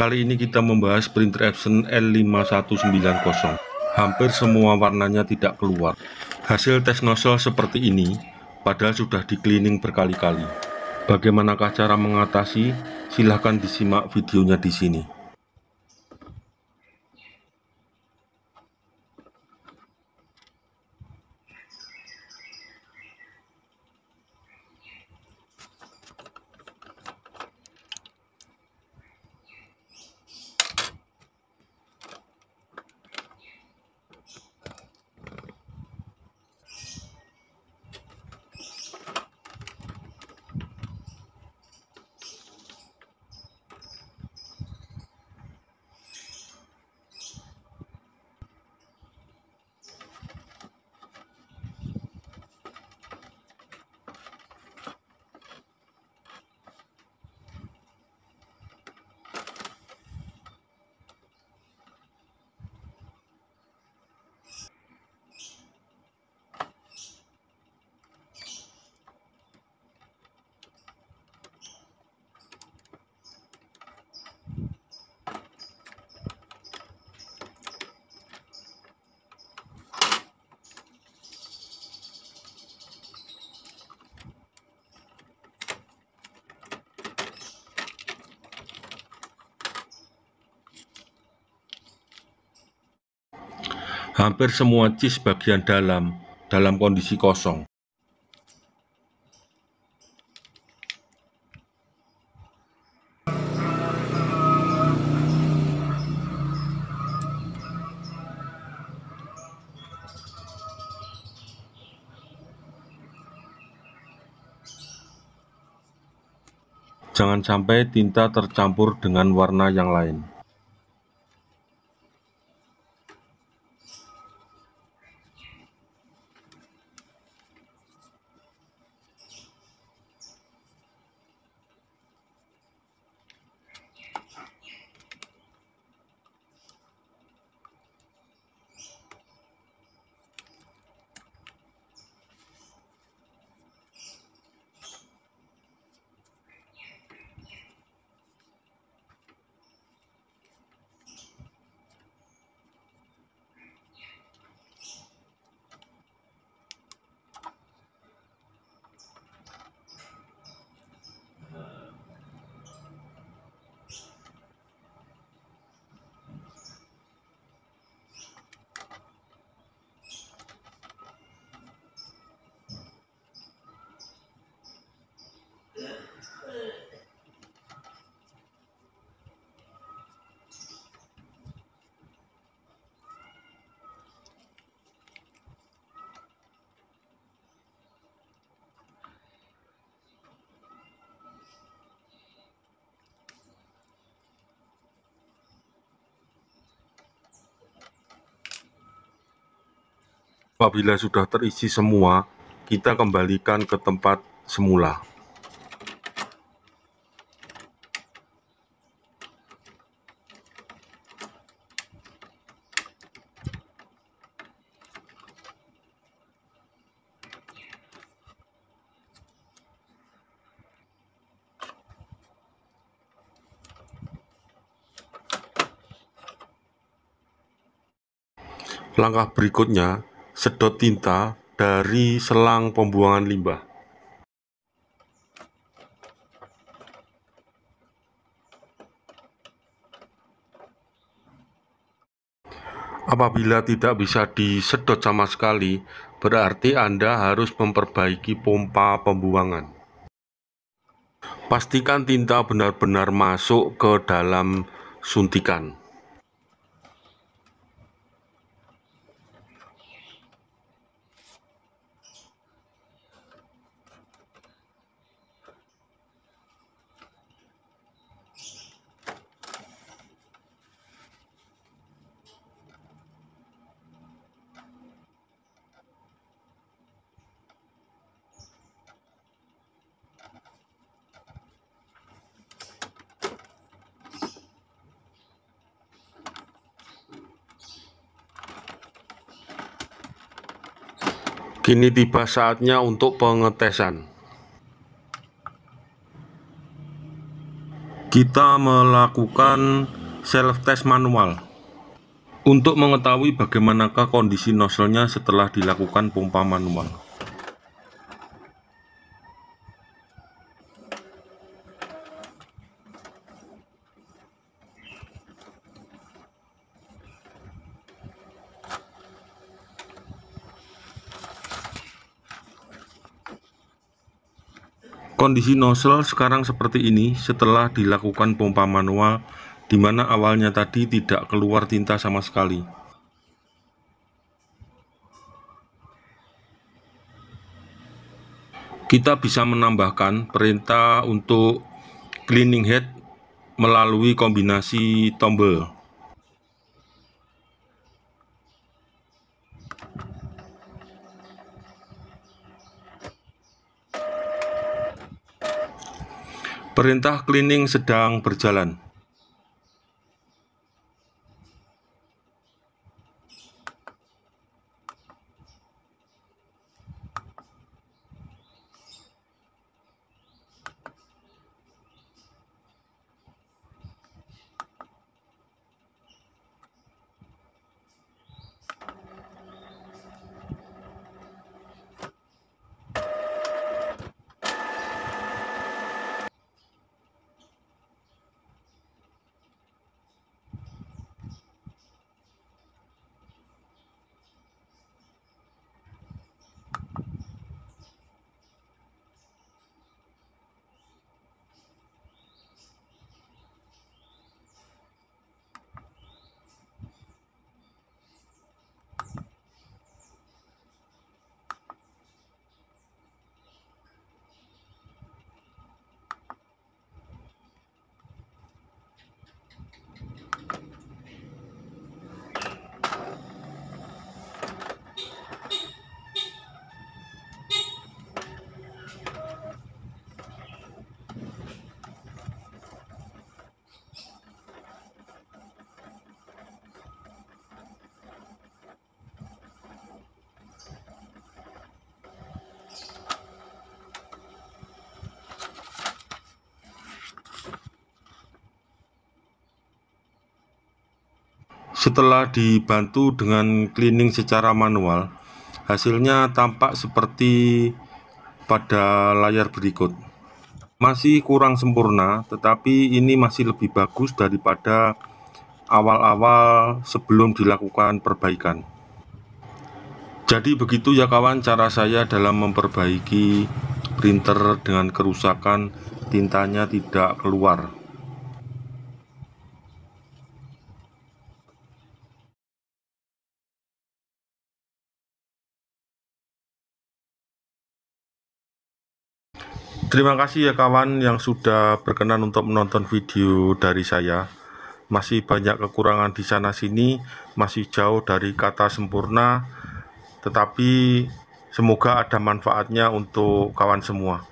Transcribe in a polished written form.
Kali ini kita membahas printer Epson L5190. Hampir semua warnanya tidak keluar. Hasil tes nozzle seperti ini, padahal sudah di cleaning berkali-kali. Bagaimanakah cara mengatasi? Silahkan disimak videonya di sini. Hampir semua cheese bagian dalam kondisi kosong. Jangan sampai tinta tercampur dengan warna yang lain. Apabila sudah terisi semua, kita kembalikan ke tempat semula. Langkah berikutnya, sedot tinta dari selang pembuangan limbah. Apabila tidak bisa disedot sama sekali, berarti Anda harus memperbaiki pompa pembuangan. Pastikan tinta benar-benar masuk ke dalam suntikan. Kini tiba saatnya untuk pengetesan. Kita melakukan self test manual untuk mengetahui bagaimanakah kondisi nozzle-nya setelah dilakukan pompa manual. Kondisi nozzle sekarang seperti ini setelah dilakukan pompa manual, di mana awalnya tadi tidak keluar tinta sama sekali. Kita bisa menambahkan perintah untuk cleaning head melalui kombinasi tombol. Perintah cleaning sedang berjalan. Setelah dibantu dengan cleaning secara manual, hasilnya tampak seperti pada layar berikut. Masih kurang sempurna, tetapi ini masih lebih bagus daripada awal-awal sebelum dilakukan perbaikan. Jadi begitu ya kawan, cara saya dalam memperbaiki printer dengan kerusakan tintanya tidak keluar. Terima kasih ya kawan yang sudah berkenan untuk menonton video dari saya. Masih banyak kekurangan di sana sini, masih jauh dari kata sempurna, tetapi semoga ada manfaatnya untuk kawan semua.